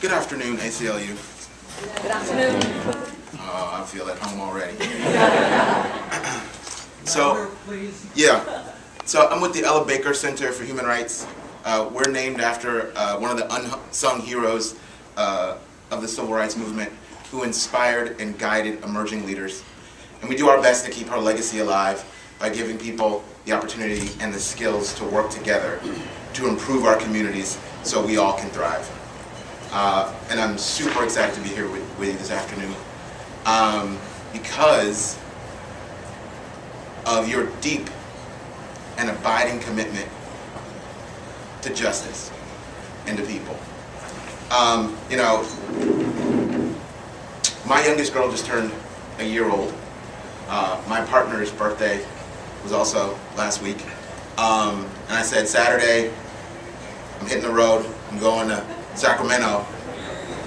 Good afternoon, ACLU. Good afternoon. I feel at home already. So I'm with the Ella Baker Center for Human Rights. We're named after one of the unsung heroes of the civil rights movement who inspired and guided emerging leaders. And we do our best to keep her legacy alive by giving people the opportunity and the skills to work together to improve our communities so we all can thrive. And I'm super excited to be here with you this afternoon because of your deep and abiding commitment to justice and to people. You know, my youngest girl just turned a year old. My partner's birthday was also last week. And I said, Saturday, I'm hitting the road. I'm going to Sacramento.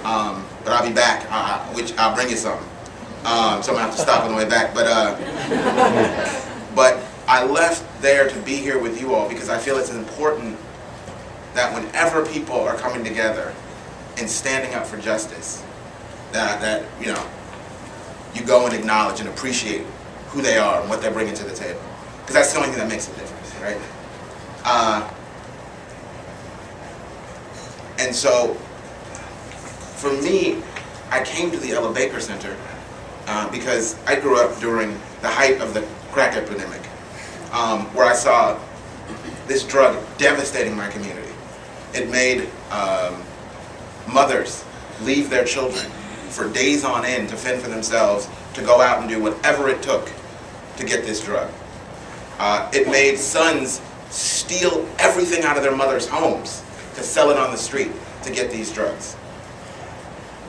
But I'll be back, which I'll bring you something. So I'm gonna have to stop on the way back. But I left there to be here with you all because I feel it's important that whenever people are coming together and standing up for justice, that you know, you go and acknowledge and appreciate who they are and what they're bringing to the table, because that's the only thing that makes a difference, right? And so, for me, I came to the Ella Baker Center because I grew up during the height of the crack epidemic, where I saw this drug devastating my community. It made mothers leave their children for days on end to fend for themselves, to go out and do whatever it took to get this drug. It made sons steal everything out of their mothers' homes to sell it on the street to get these drugs.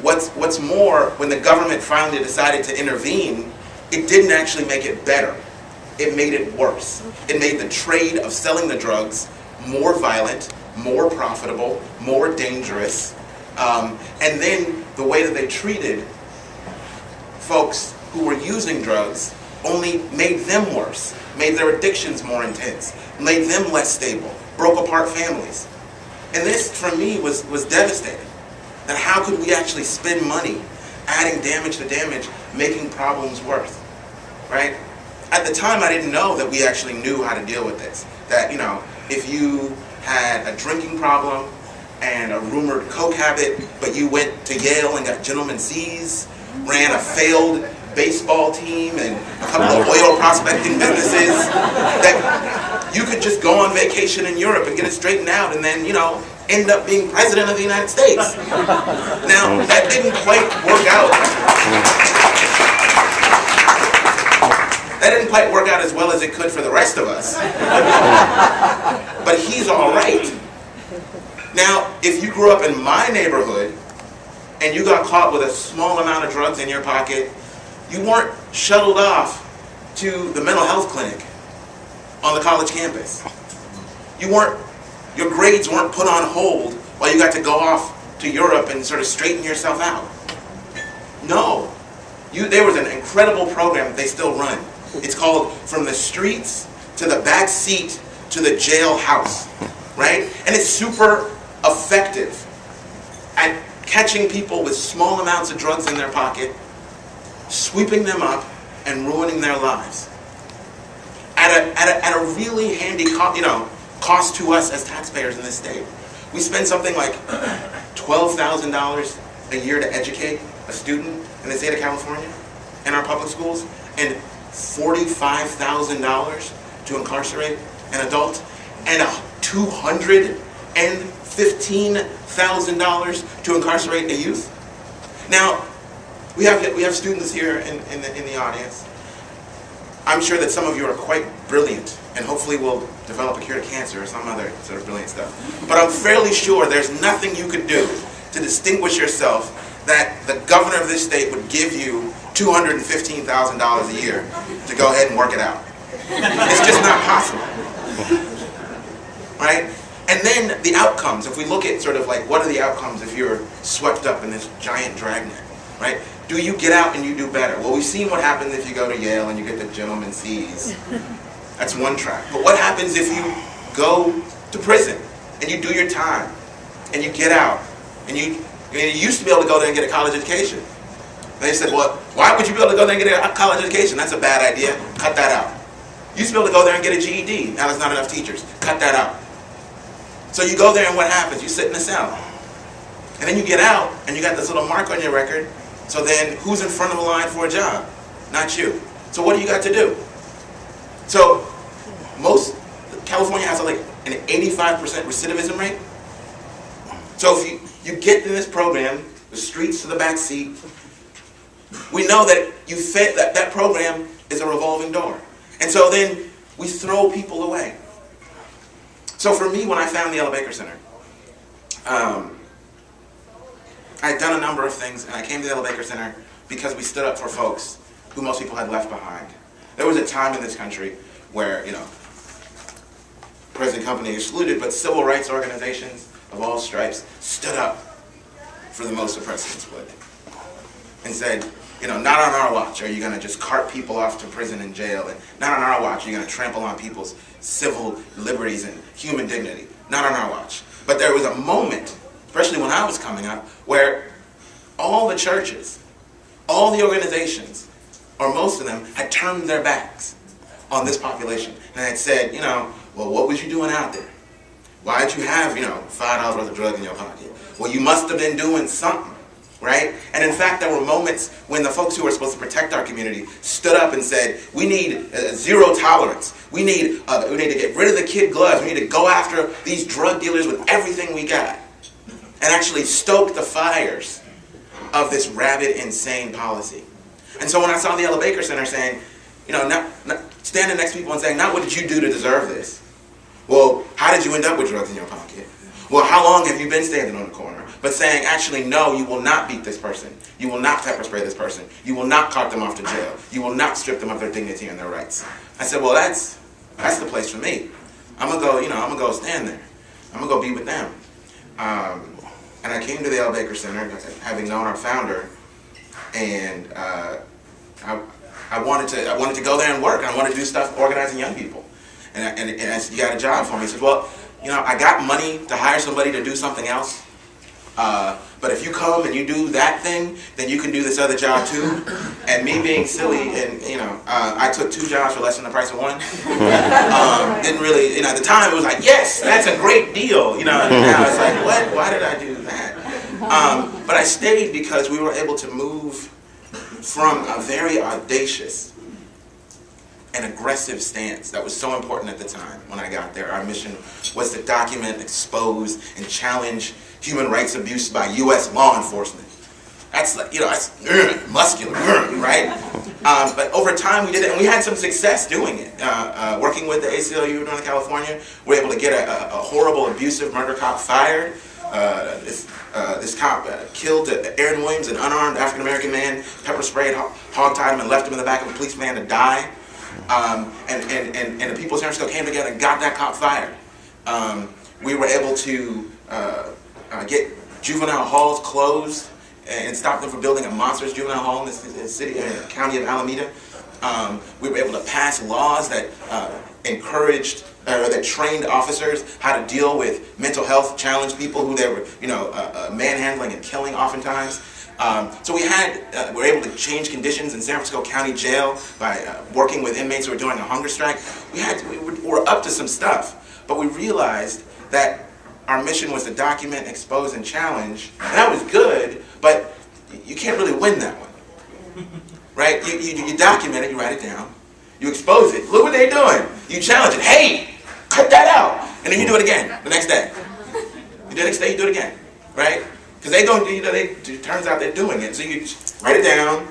What's more, when the government finally decided to intervene, it didn't actually make it better. It made it worse. It made the trade of selling the drugs more violent, more profitable, more dangerous. And then the way that they treated folks who were using drugs only made them worse, made their addictions more intense, made them less stable, broke apart families. And this, for me, was devastating. That how could we actually spend money adding damage to damage, making problems worse, right? At the time, I didn't know that we actually knew how to deal with this. That, you know, if you had a drinking problem and a rumored coke habit, but you went to Yale and got gentleman C's, ran a failed baseball team and a couple of oil prospecting businesses, that you could just go on vacation in Europe and get it straightened out and then, you know, end up being president of the United States. Now, that didn't quite work out. That didn't quite work out as well as it could for the rest of us. But he's all right. Now, if you grew up in my neighborhood and you got caught with a small amount of drugs in your pocket, you weren't shuttled off to the mental health clinic on the college campus. Your grades weren't put on hold while you got to go off to Europe and sort of straighten yourself out. No. There was an incredible program that they still run. It's called From the Streets to the Back Seat to the Jailhouse, right? And it's super effective at catching people with small amounts of drugs in their pocket, sweeping them up, and ruining their lives. At a really handy cost to us as taxpayers in this state. We spend something like $12,000 a year to educate a student in the state of California in our public schools, and $45,000 to incarcerate an adult, and $215,000 to incarcerate a youth. Now, we have students here in the audience. I'm sure that some of you are quite brilliant, and hopefully will develop a cure to cancer or some other sort of brilliant stuff. But I'm fairly sure there's nothing you could do to distinguish yourself that the governor of this state would give you $215,000 a year to go ahead and work it out. It's just not possible, right? And then the outcomes, if we look at sort of like, what are the outcomes if you're swept up in this giant dragnet, right? Do you get out and you do better? Well, we've seen what happens if you go to Yale and you get the gentleman C's. That's one track. But what happens if you go to prison and you do your time and you get out and you I mean, you used to be able to go there and get a college education. They said, well, why would you be able to go there and get a college education? That's a bad idea. Cut that out. You used to be able to go there and get a GED. Now there's not enough teachers. Cut that out. So you go there and what happens? You sit in the cell. And then you get out and you got this little mark on your record. So then who's in front of the line for a job? Not you. So what do you got to do? So California has like an 85% recidivism rate. So if you get in this program, the streets to the back seat, we know that that program is a revolving door. And so then we throw people away. So for me, when I found the Ella Baker Center, I had done a number of things, and I came to the Ella Baker Center because we stood up for folks who most people had left behind. There was a time in this country where, present company excluded, but civil rights organizations of all stripes stood up for the most oppressed and exploited and said, not on our watch are you going to just cart people off to prison and jail, and not on our watch are you going to trample on people's civil liberties and human dignity. Not on our watch. But there was a moment, especially when I was coming up, where all the churches, all the organizations, or most of them, had turned their backs on this population and had said, well, what was you doing out there? Why did you have, $5 worth of drugs in your pocket? Well, you must have been doing something. Right? And in fact, there were moments when the folks who were supposed to protect our community stood up and said, we need zero tolerance. We need to get rid of the kid gloves. We need to go after these drug dealers with everything we got. And actually stoke the fires of this rabid, insane policy. And so when I saw the Ella Baker Center saying, standing next to people and saying, not what did you do to deserve this? Well, how did you end up with drugs in your pocket? Well, how long have you been standing on the corner? But saying, actually, no, you will not beat this person. You will not pepper spray this person. You will not cart them off to jail. You will not strip them of their dignity and their rights. I said, well, that's the place for me. I'm gonna go, I'm gonna go stand there. I'm gonna go be with them. And I came to the Ella Baker Center, having known our founder, and I wanted to go there and work. I wanted to do stuff organizing young people. And I said, you got a job for me? He said, well, I got money to hire somebody to do something else. But if you come and you do that thing, then you can do this other job too. And me being silly, and I took 2 jobs for less than the price of one. Didn't really, at the time it was like, yes, that's a great deal. And now it's like, what? Why did I do that? But I stayed because we were able to move from a very audacious and aggressive stance that was so important at the time when I got there. Our mission was to document, expose, and challenge human rights abuse by U.S. law enforcement. That's like, that's muscular, right? But over time we did it, and we had some success doing it. Working with the ACLU in Northern California, we were able to get a horrible, abusive murder cop fired. This cop killed Aaron Williams, an unarmed African-American man, pepper sprayed, hog-tied him, and left him in the back of a police van to die. And the people of San Francisco came together and got that cop fired. We were able to get juvenile halls closed and stop them from building a monstrous juvenile hall in the county of Alameda. We were able to pass laws that encouraged that trained officers how to deal with mental health challenged people who they were manhandling and killing oftentimes. So we were able to change conditions in San Francisco County Jail by working with inmates who were doing a hunger strike. We were up to some stuff, but we realized that our mission was to document, expose, and challenge, and that was good, but you can't really win that one, right? You document it, you write it down, you expose it. Look what they're doing. You challenge it. Hey, cut that out, and then you do it again the next day. The next day you do it again, right? Because they don't, it turns out they're doing it. So you write it down,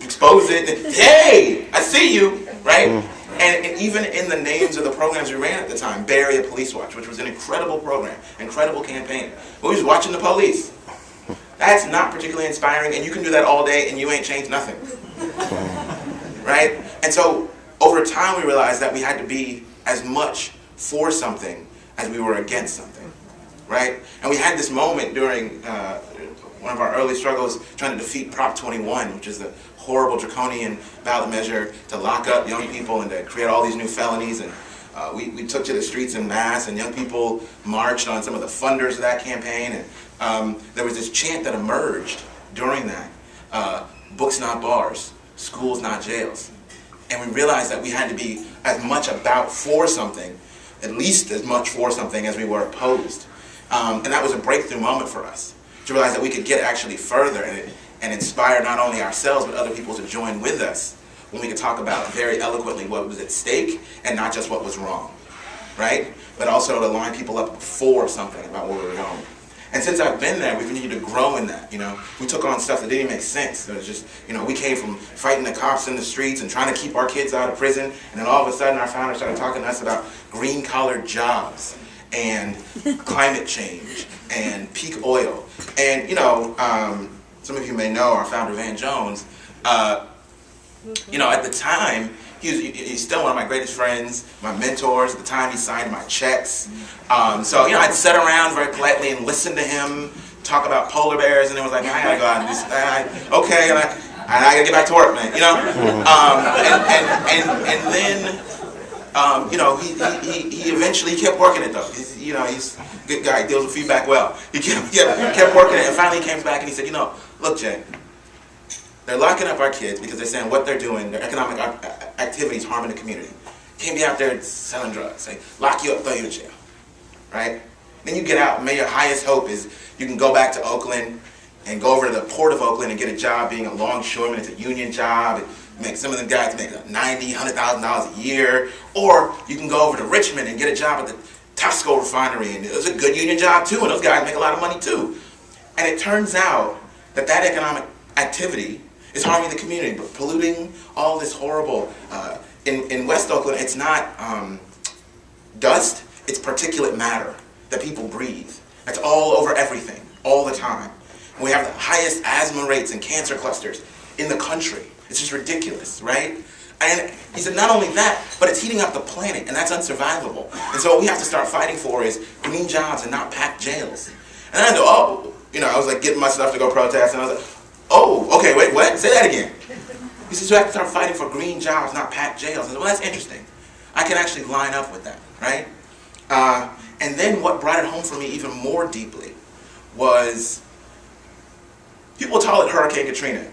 expose it, and, hey, I see you, right? And even in the names of the programs we ran at the time, Bay Area Police Watch, which was an incredible program, incredible campaign. But we was watching the police. That's not particularly inspiring, and you can do that all day and you ain't changed nothing. Right? And so over time we realized that we had to be as much for something as we were against something. Right? And we had this moment during one of our early struggles trying to defeat Prop 21, which is the horrible draconian ballot measure to lock up young people and to create all these new felonies. And we took to the streets en masse, and young people marched on some of the funders of that campaign, and there was this chant that emerged during that, books not bars, schools not jails. And we realized that we had to be as much about for something, at least as much for something as we were opposed. And that was a breakthrough moment for us, to realize that we could get actually further and inspire not only ourselves but other people to join with us when we could talk about very eloquently what was at stake and not just what was wrong, right? But also to line people up for something about where we were going. And since I've been there, we've continued to grow in that, you know. We took on stuff that didn't even make sense. It was just, you know, we came from fighting the cops in the streets and trying to keep our kids out of prison, and then all of a sudden our founders started talking to us about green-collar jobs and climate change and peak oil. And, you know, some of you may know our founder, Van Jones. You know, at the time, he's still one of my greatest friends, my mentors. At the time, he signed my checks. So, you know, I'd sit around very politely and listen to him talk about polar bears, and it was like, I gotta go out and do something. Okay, and I gotta get back to work, man, you know? And then, you know, he eventually kept working it, though. You know, he's a good guy, deals with feedback well. He kept working it, and finally he came back and he said, you know, look, Jay, they're locking up our kids because they're saying what they're doing, their economic activities harming the community. Can't be out there selling drugs. They lock you up, throw you in jail, right? Then you get out, and maybe your highest hope is you can go back to Oakland and go over to the port of Oakland and get a job being a longshoreman. It's a union job. Some of them guys make $90,000, $100,000 a year. Or you can go over to Richmond and get a job at the Tosco refinery, and it's a good union job too, and those guys make a lot of money too. And it turns out that that economic activity is harming the community, but polluting all this horrible. In West Oakland, it's not dust, it's particulate matter that people breathe. That's all over everything, all the time. We have the highest asthma rates and cancer clusters in the country. It's just ridiculous, right? And he said not only that, but it's heating up the planet, and that's unsurvivable. And so what we have to start fighting for is green jobs and not packed jails. And I know, oh, you know, I was like getting my stuff to go protest, and I was like, oh, okay, wait, what? Say that again. He says, you have to start fighting for green jobs, not packed jails. I said, well, that's interesting. I can actually line up with that, right? And then what brought it home for me even more deeply was, people call it Hurricane Katrina.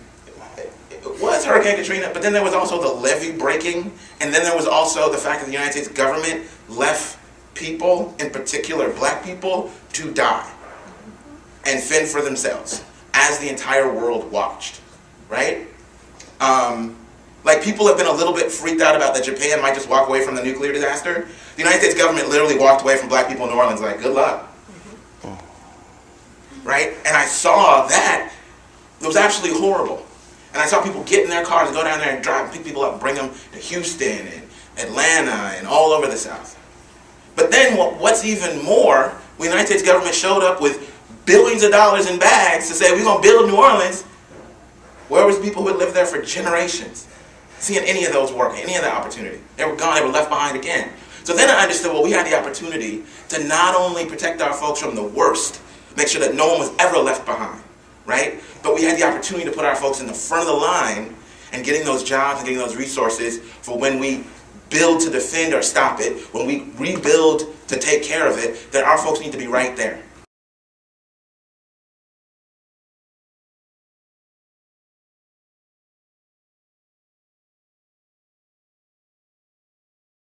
It was Hurricane Katrina, but then there was also the levee breaking, and then there was also the fact that the United States government left people, in particular black people, to die and fend for themselves as the entire world watched, right? Like, people have been a little bit freaked out about that Japan might just walk away from the nuclear disaster. The United States government literally walked away from black people in New Orleans like, good luck. Right? And I saw that. It was absolutely horrible. And I saw people get in their cars and go down there and drive and pick people up and bring them to Houston and Atlanta and all over the South. But then what's even more, the United States government showed up with billions of dollars in bags to say, we're going to build New Orleans. Where was the people who had lived there for generations? Seeing any of those work, any of that opportunity. They were gone, they were left behind again. So then I understood, well, we had the opportunity to not only protect our folks from the worst, make sure that no one was ever left behind, right? But we had the opportunity to put our folks in the front of the line and getting those jobs and getting those resources for when we build to defend or stop it, when we rebuild to take care of it, that our folks need to be right there.